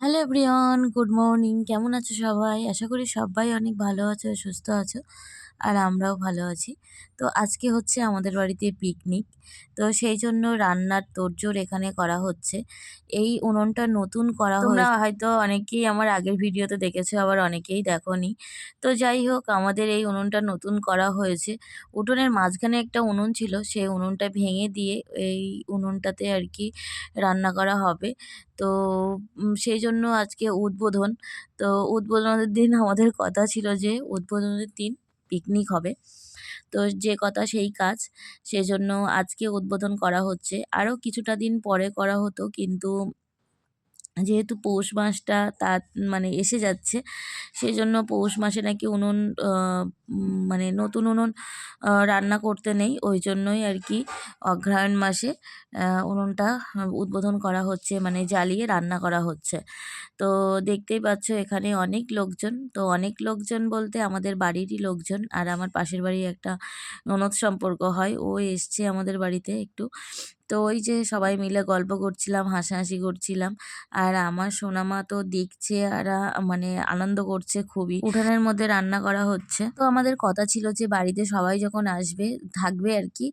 Hello everyone, good morning. কেমন আছো সবাই? আশা করি সবাই অনেক ভালো আছো, সুস্থ আছো। আর আমরাও ভালো আছি। তো আজকে হচ্ছে আমাদের বাড়িতে পিকনিক। তো সেই জন্য রান্নার তোড়জোড় এখানে করা হচ্ছে। এই উনুনটা নতুন করা তোমরা হয়তো অনেকেই আমার আগের ভিডিওতে দেখেছো, আবার অনেকেই দেখোনি। তো যাই হোক, আমাদের এই উনুনটা নতুন করা হয়েছে। উঠোনের মাঝখানে একটা উনুন ছিল, সেই উনুনটা ভেঙে দিয়ে এই উনুনটাতে আরকি রান্না করা হবে। তো সেইজন্য আজকে উদ্বোধন। তো উদ্বোধনের দিন আমাদের কথা ছিল যে উদ্বোধনের দিন পিকনিক হবে। তো যে কথা সেই কাজ। সেজন্য আজকে উদ্বোধন করা হচ্ছে। আরও কিছুটা দিন পরে করা হতো, কিন্তু যেহেতু পৌষ মাসটা মানে এসে যাচ্ছে, সেজন্য পৌষ মাসে নাকি উনুন আ মানে নতুন উনুন রান্না করতে নেই। ওইজন্যই আরকি অগ্রহায়ণ মাসে উনুনটা উদ্বোধন করা হচ্ছে, মানে জ্বালিয়ে রান্না করা হচ্ছে। তো দেখতেই পাচ্ছ এখানে অনেক লোকজন। তো অনেক লোকজন বলতে আমাদের বাড়িরই লোকজন। আর আমার পাশের বাড়ির একটা ননদ সম্পর্ক হয়। ও এসছে আমাদের বাড়িতে একটু। তো ওই যে সবাই মিলে গল্প করছিলাম, হাসাহাসি করছিলাম। আর আমার সোনামা তো দেখছে আর মানে আনন্দ করছে খুবই। উঠানের মধ্যে রান্না করা হচ্ছে। তো আমাদের কথা ছিল যে বাড়িতে সবাই যখন আসবে, থাকবে আরকি,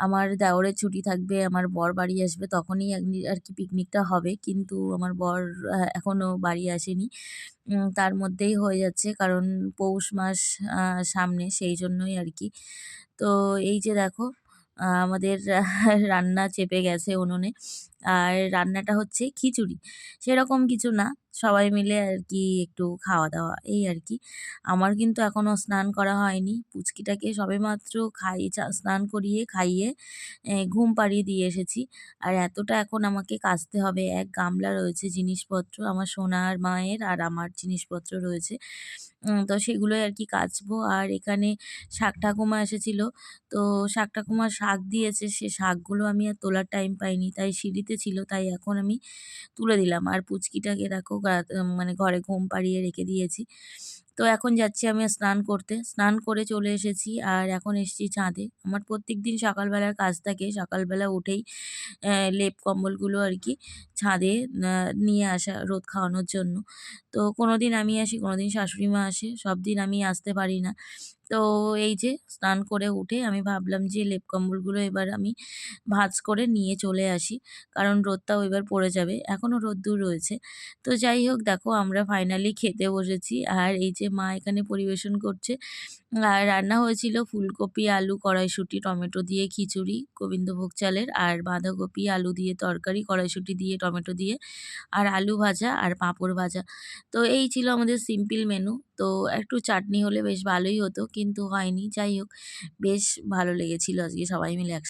আমার দেওরের ছুটি থাকবে, আমার বর বাড়ি আসবে, তখনই আরকি পিকনিকটা হবে। কিন্তু আমার বর এখনো বাড়ি আসেনি। তার মধ্যেই হয়ে যাচ্ছে, কারণ পৌষ মাস সামনে, সেই জন্যই আরকি। তো এই যে দেখো, আমাদের রান্না চেপে গেছে উনুনে। আর রান্নাটা হচ্ছে খিচুড়ি। সেরকম কিছু না, সবাই মিলে আরকি একটু খাওয়া-দাওয়া এই আরকি। আমার কিন্তু এখনো স্নান করা হয়নি। পুচকিটাকে সবেমাত্র স্নান করিয়ে খাইয়ে ঘুম পাড়িয়ে দিয়ে এসেছি। আর এতটা এখন আমাকে কাচতে হবে। এক গামলা রয়েছে জিনিসপত্র, আমার সোনার মায়ের আর আমার জিনিসপত্র রয়েছে। তো সেগুলোই আরকি কাচবো। আর এখানে শাক ঠাকুমা এসেছিল। তো শাক ঠাকুমা শাক দিয়েছে, সে শাকগুলো আমি আর তোলার টাইম পাইনি। তাই সিঁড়িতে ছিল, তাই এখন আমি তুলে দিলাম। আর পুচকিটাকে দেখো মানে ঘরে ঘুম পাড়িয়ে রেখে দিয়েছি। তো এখন যাচ্ছি আমি স্নান করতে। স্নান করে চলে এসেছি আর এখন এসেছি ছাদে। আমার প্রত্যেকদিন সকালবেলার কাজ থাকে। সকালবেলা উঠেই লেপ কম্বলগুলো আরকি ছাদে আ নিয়ে আসা রোদ খাওয়ানোর জন্য। তো কোনোদিন আমি আসি, কোনোদিন শাশুড়ি মা আসে। সব দিন আমি আসতে পারি না। তো এই যে স্নান করে উঠে আমি ভাবলাম যে লেপ কম্বলগুলো এবার আমি ভাঁজ করে নিয়ে চলে আসি। কারণ রোদটাও এবার পড়ে যাবে। এখনো রোদ্দুর রয়েছে। তো যাই হোক, দেখো আমরা ফাইনালি খেতে বসেছি। আর এই যে মা এখানে পরিবেশন করছে। আর রান্না হয়েছিল ফুলকপি, আলু, কড়াইশুঁটি, টমেটো দিয়ে খিচুড়ি গোবিন্দভোগ চালের, আর বাঁধাকপি, আলু দিয়ে তরকারি, কড়াইশুঁটি দিয়ে, টমেটো দিয়ে, আর আলু ভাজা আর পাঁপড় ভাজা। তো এই ছিল আমাদের সিম্পল মেনু। তো একটু চাটনি হলে বেশ ভালোই হতো, কিন্তু হয়নি। যাই হোক, বেশ ভালো লেগেছিল আজকে সবাই মিলে